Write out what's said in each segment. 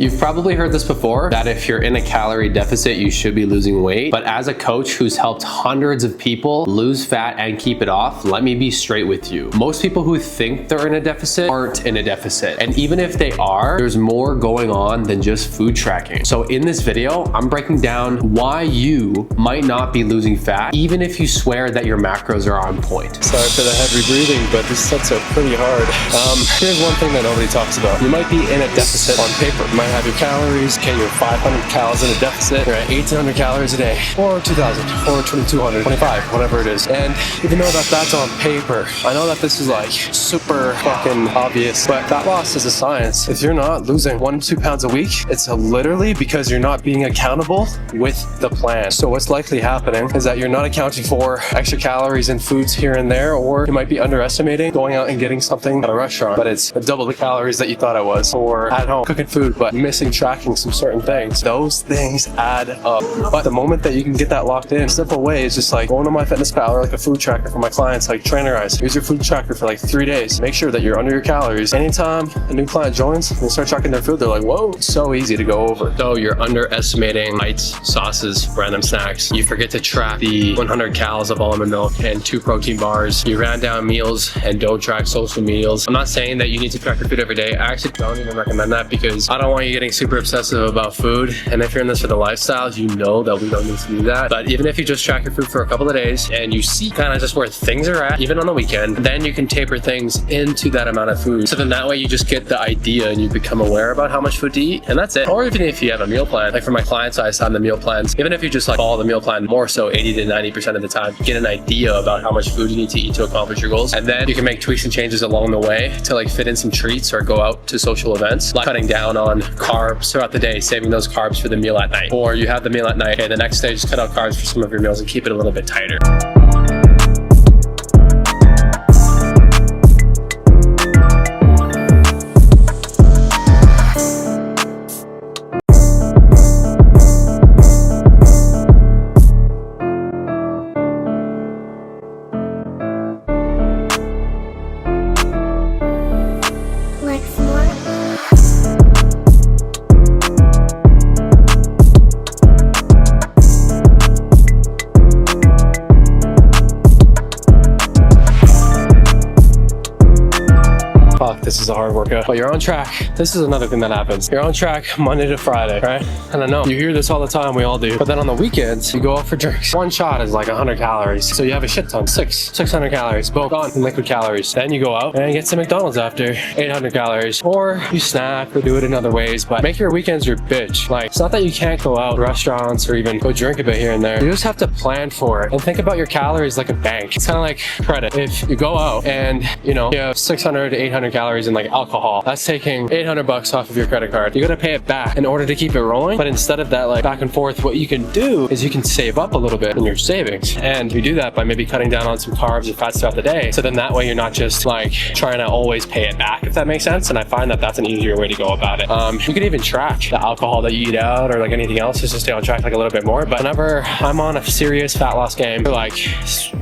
You've probably heard this before, that if you're in a calorie deficit, you should be losing weight. But as a coach who's helped hundreds of people lose fat and keep it off, let me be straight with you. Most people who think they're in a deficit aren't in a deficit. And even if they are, there's more going on than just food tracking. So in this video, I'm breaking down why you might not be losing fat, even if you swear that your macros are on point. Sorry for the heavy breathing, but these sets are pretty hard. Here's one thing that nobody talks about. You might be in a deficit on paper. You might have your calories, okay, you're 500 calories in a deficit, you're at 1800 calories a day, or 2000, or 2200, 25, whatever it is. And even though that's on paper, I know that this is like super fucking obvious, but fat loss is a science. If you're not losing 1 to 2 pounds a week, it's literally because you're not being accountable with the plan. So what's likely happening is that you're not accounting for extra calories in foods here and there, or you might be underestimating going out and getting something at a restaurant, but it's double the calories that you thought it was, or at home cooking food, but missing tracking some certain things. Those things add up. But the moment that you can get that locked in, a simple way is just like going to MyFitnessPal or like a food tracker for my clients, like Trainerize. Use your food tracker for like 3 days. Make sure that you're under your calories. Anytime a new client joins and they start tracking their food, they're like, whoa, it's so easy to go over. So you're underestimating bites, sauces, random snacks. You forget to track the 100 calories of almond milk and 2 protein bars. You ran down meals and don't track social meals. I'm not saying that you need to track your food every day. I actually don't even recommend that because I don't want you getting super obsessive about food. And if you're in this for the lifestyle, you know that we don't need to do that. But even if you just track your food for a couple of days and you see kind of just where things are at, even on the weekend, then you can taper things into that amount of food. So then that way you just get the idea and you become aware about how much food to eat, and that's it. Or even if you have a meal plan, like for my clients, I assign the meal plans. Even if you just like follow the meal plan more so 80 to 90% of the time, get an idea about how much food you need to eat to accomplish your goals. And then you can make tweaks and changes along the way to like fit in some treats or go out to social events, like cutting down on carbs throughout the day, saving those carbs for the meal at night. Or you have the meal at night, okay, the next day just cut out carbs for some of your meals and keep it a little bit tighter. This is a hard workout, but you're on track. This is another thing that happens. You're on track Monday to Friday, right? And I know you hear this all the time, we all do. But then on the weekends, you go out for drinks. One shot is like 100 calories. So you have a shit ton, 600 calories, both gone in liquid calories. Then you go out and get some McDonald's after, 800 calories. Or you snack or do it in other ways, but make your weekends your bitch. Like, it's not that you can't go out to restaurants or even go drink a bit here and there. You just have to plan for it and think about your calories like a bank. It's kind of like credit. If you go out and you have 600 to 800 calories in like alcohol, that's taking 800 bucks off of your credit card. You gotta pay it back in order to keep it rolling. But instead of that like back and forth, what you can do is you can save up a little bit in your savings, and you do that by maybe cutting down on some carbs or fats throughout the day. So then that way you're not just like trying to always pay it back, if that makes sense. And I find that that's an easier way to go about it. You can even track the alcohol that you eat out or like anything else just to stay on track like a little bit more. But whenever I'm on a serious fat loss game for like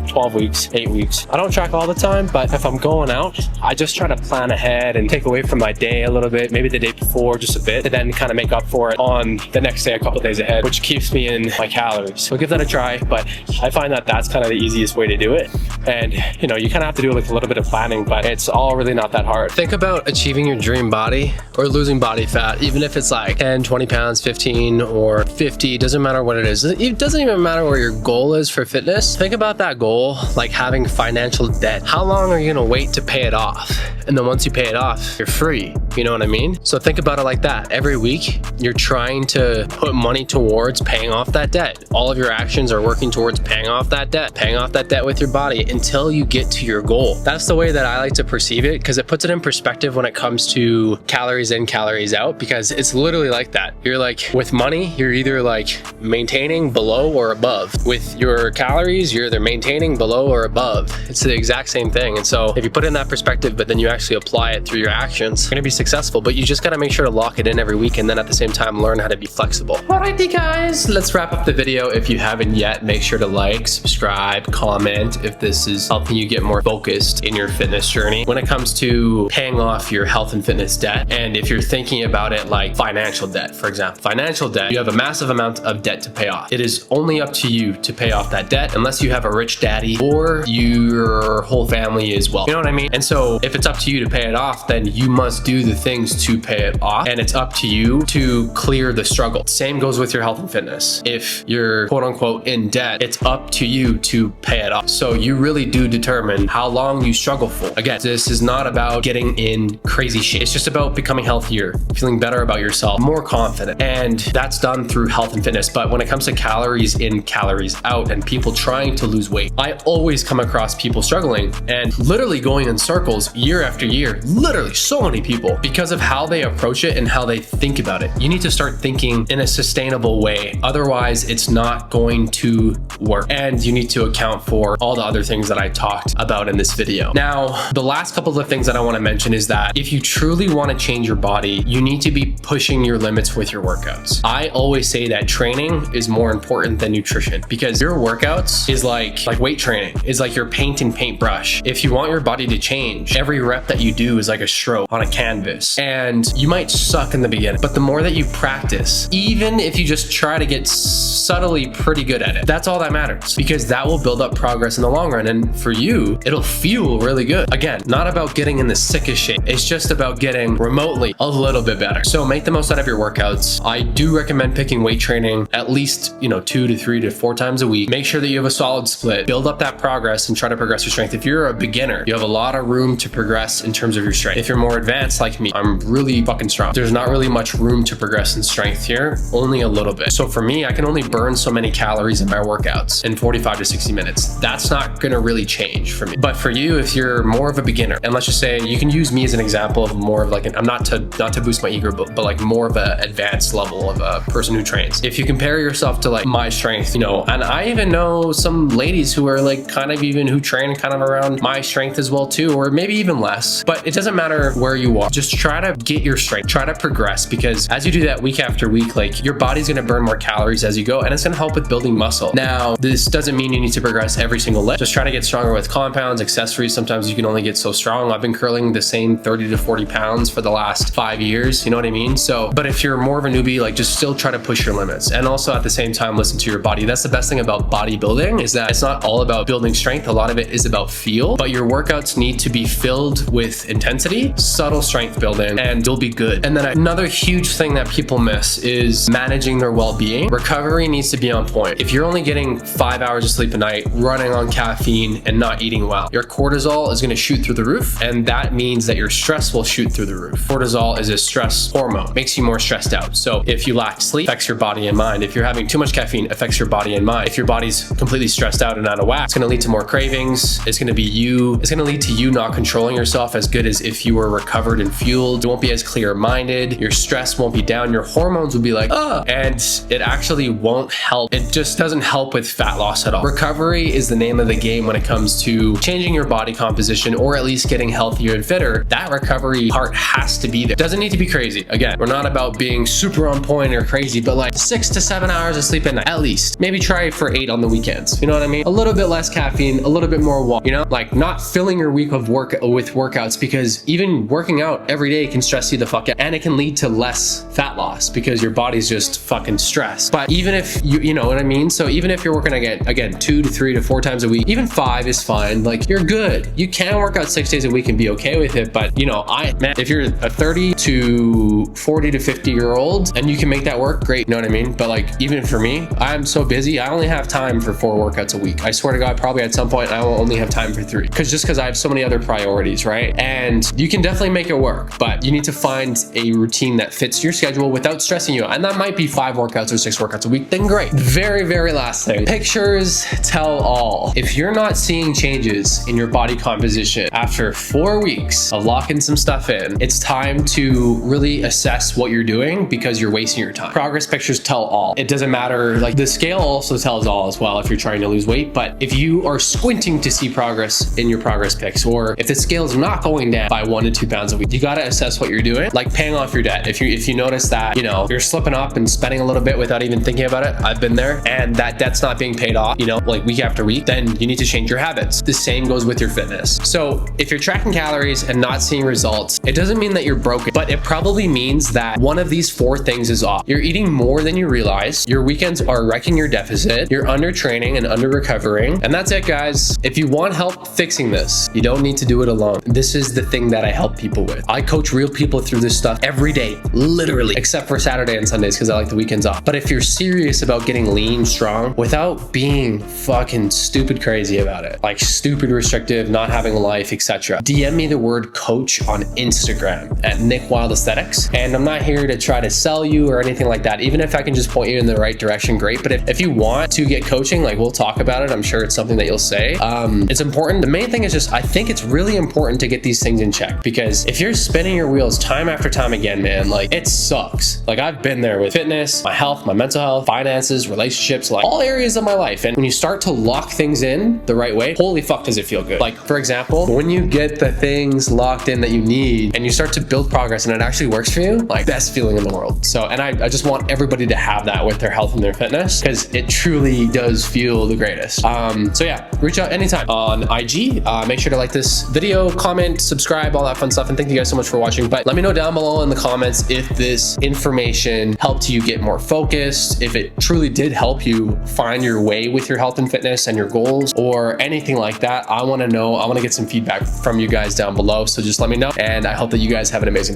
12 weeks, 8 weeks, I don't track all the time, but if I'm going out, I just try to plan ahead and take away from my day a little bit, maybe the day before just a bit, to then kind of make up for it on the next day a couple days ahead, which keeps me in my calories. So give that a try, but I find that that's kind of the easiest way to do it. And you kind of have to do like a little bit of planning, but it's all really not that hard. Think about achieving your dream body or losing body fat, even if it's like 10, 20 pounds, 15 or 50, doesn't matter what it is. It doesn't even matter where your goal is for fitness. Think about that goal like having financial debt. How long are you gonna wait to pay it off? And then once you pay it off, you're free. You know what I mean? So think about it like that. Every week, you're trying to put money towards paying off that debt. All of your actions are working towards paying off that debt with your body until you get to your goal. That's the way that I like to perceive it, because it puts it in perspective when it comes to calories in, calories out, because it's literally like that. You're like, with money, you're either like maintaining below or above. With your calories, you're either maintaining below or above. It's the exact same thing. And so if you put it in that perspective, but then you actually apply it through your actions, you're gonna be successful successful, but you just gotta make sure to lock it in every week and then at the same time learn how to be flexible. Alrighty guys, let's wrap up the video. If you haven't yet, make sure to like, subscribe, comment if this is helping you get more focused in your fitness journey. When it comes to paying off your health and fitness debt, and if you're thinking about it like financial debt, for example, financial debt, you have a massive amount of debt to pay off. It is only up to you to pay off that debt unless you have a rich daddy or your whole family is wealthy. You know what I mean? And so if it's up to you to pay it off, then you must do the things to pay it off, and it's up to you to clear the struggle. Same goes with your health and fitness. If you're quote unquote in debt, it's up to you to pay it off. So you really do determine how long you struggle for. Again, this is not about getting in crazy shape. It's just about becoming healthier, feeling better about yourself, more confident. And that's done through health and fitness. But when it comes to calories in, calories out, and people trying to lose weight, I always come across people struggling and literally going in circles year after year, literally so many people, because of how they approach it and how they think about it. You need to start thinking in a sustainable way. Otherwise, it's not going to work. And you need to account for all the other things that I talked about in this video. Now, the last couple of things that I want to mention is that if you truly want to change your body, you need to be pushing your limits with your workouts. I always say that training is more important than nutrition, because your workouts is like weight training is like your paint and paintbrush. If you want your body to change, every rep that you do is like a stroke on a canvas, and you might suck in the beginning, but the more that you practice, even if you just try to get subtly pretty good at it, that's all that matters, because that will build up progress in the long run. And for you, it'll feel really good. Again, not about getting in the sickest shape. It's just about getting remotely a little bit better. So make the most out of your workouts. I do recommend picking weight training at least, 2 to 3 to 4 times a week. Make sure that you have a solid split. Build up that progress and try to progress your strength. If you're a beginner, you have a lot of room to progress in terms of your strength. If you're more advanced like me, I'm really fucking strong. There's not really much room to progress in strength here, only a little bit. So for me, I can only burn so many calories in my workouts in 45 to 60 minutes. That's not gonna really change for me. But for you, if you're more of a beginner, and let's just say you can use me as an example of more of like I'm not to boost my ego, but like more of an advanced level of a person who trains. If you compare yourself to like my strength, and I even know some ladies who are like kind of even who train kind of around my strength as well too, or maybe even less, but it doesn't matter where you are. Just try to get your strength, try to progress, because as you do that week after week, like your body's going to burn more calories as you go, and it's going to help with building muscle. Now, this doesn't mean you need to progress every single lift. Just try to get stronger with compounds, accessories. Sometimes you can only get so strong. I've been curling the same 30 to 40 pounds for the last 5 years. You know what I mean? So, but if you're more of a newbie, like just still try to push your limits, and also at the same time, listen to your body. That's the best thing about bodybuilding, is that it's not all about building strength. A lot of it is about feel, but your workouts need to be filled with intensity, subtle strength building, and you'll be good. And then another huge thing that people miss is managing their well-being. Recovery needs to be on point. If you're only getting 5 hours of sleep a night, running on caffeine and not eating well, your cortisol is going to shoot through the roof, and that means that your stress will shoot through the roof. Cortisol is a stress hormone, makes you more stressed out. So if you lack sleep, affects your body and mind. If you're having too much caffeine, affects your body and mind. If your body's completely stressed out and out of whack, it's going to lead to more cravings. It's going to lead to you not controlling yourself as good as if you were recovered and fueled. You won't be as clear-minded. Your stress won't be down. Your hormones will be like, and it actually won't help. It just doesn't help with fat loss at all. Recovery is the name of the game when it comes to changing your body composition, or at least getting healthier and fitter. That recovery part has to be there. Doesn't need to be crazy. Again, we're not about being super on point or crazy, but like 6 to 7 hours of sleep at night, at least. Maybe try it for 8 on the weekends. You know what I mean? A little bit less caffeine, a little bit more water, like not filling your week with workouts, because even working out every day can stress you the fuck out, and it can lead to less fat loss because your body's just fucking stressed. But even if you know what I mean? So even if you're working again 2 to 3 to 4 times a week, even 5 is fine. Like you're good. You can work out 6 days a week and be okay with it. But if you're a 30 to 40 to 50 year old and you can make that work, great. You know what I mean? But like, even for me, I'm so busy, I only have time for 4 workouts a week. I swear to God, probably at some point I will only have time for 3, because I have so many other priorities, right? And you can definitely make it work, but you need to find a routine that fits your schedule without stressing you. And that might be 5 workouts or 6 workouts a week, then great. Very, very last thing. Pictures tell all. If you're not seeing changes in your body composition after 4 weeks of locking some stuff in, it's time to really assess what you're doing, because you're wasting your time. Progress pictures tell all. It doesn't matter, like the scale also tells all as well if you're trying to lose weight, but if you are squinting to see progress in your progress pics, or if the scale is not going down by 1 to 2 pounds a week, you got gotta assess what you're doing, like paying off your debt. If you notice that, you know, you're slipping up and spending a little bit without even thinking about it, I've been there, and that debt's not being paid off, you know, like week after week, then you need to change your habits. The same goes with your fitness. So if you're tracking calories and not seeing results, it doesn't mean that you're broken, but it probably means that one of these 4 things is off. You're eating more than you realize, your weekends are wrecking your deficit, you're under training and under recovering, and that's it, guys. If you want help fixing this, you don't need to do it alone. This is the thing that I help people with. I coach real people through this stuff every day, literally, except for Saturday and Sundays because I like the weekends off. But if you're serious about getting lean, strong, without being fucking stupid crazy about it, like stupid restrictive, not having a life, etc., DM me the word coach on Instagram at Nick Wild Aesthetics. And I'm not here to try to sell you or anything like that. Even if I can just point you in the right direction, great. But if you want to get coaching, like we'll talk about it. I'm sure it's something that you'll say. It's important. The main thing is just, I think it's really important to get these things in check, because if you're spinning your wheels time after time again, man, like it sucks. Like I've been there with fitness, my health, my mental health, finances, relationships, like all areas of my life. And when you start to lock things in the right way, holy fuck, does it feel good. Like for example, when you get the things locked in that you need and you start to build progress and it actually works for you, like best feeling in the world. So, and I just want everybody to have that with their health and their fitness, because it truly does feel the greatest. So yeah, reach out anytime on IG. Make sure to like this video, comment, subscribe, all that fun stuff. And thank you guys so much for watching. But let me know down below in the comments if this information helped you get more focused, if it truly did help you find your way with your health and fitness and your goals or anything like that. I want to know. I want to get some feedback from you guys down below. So just let me know. And I hope that you guys have an amazing day.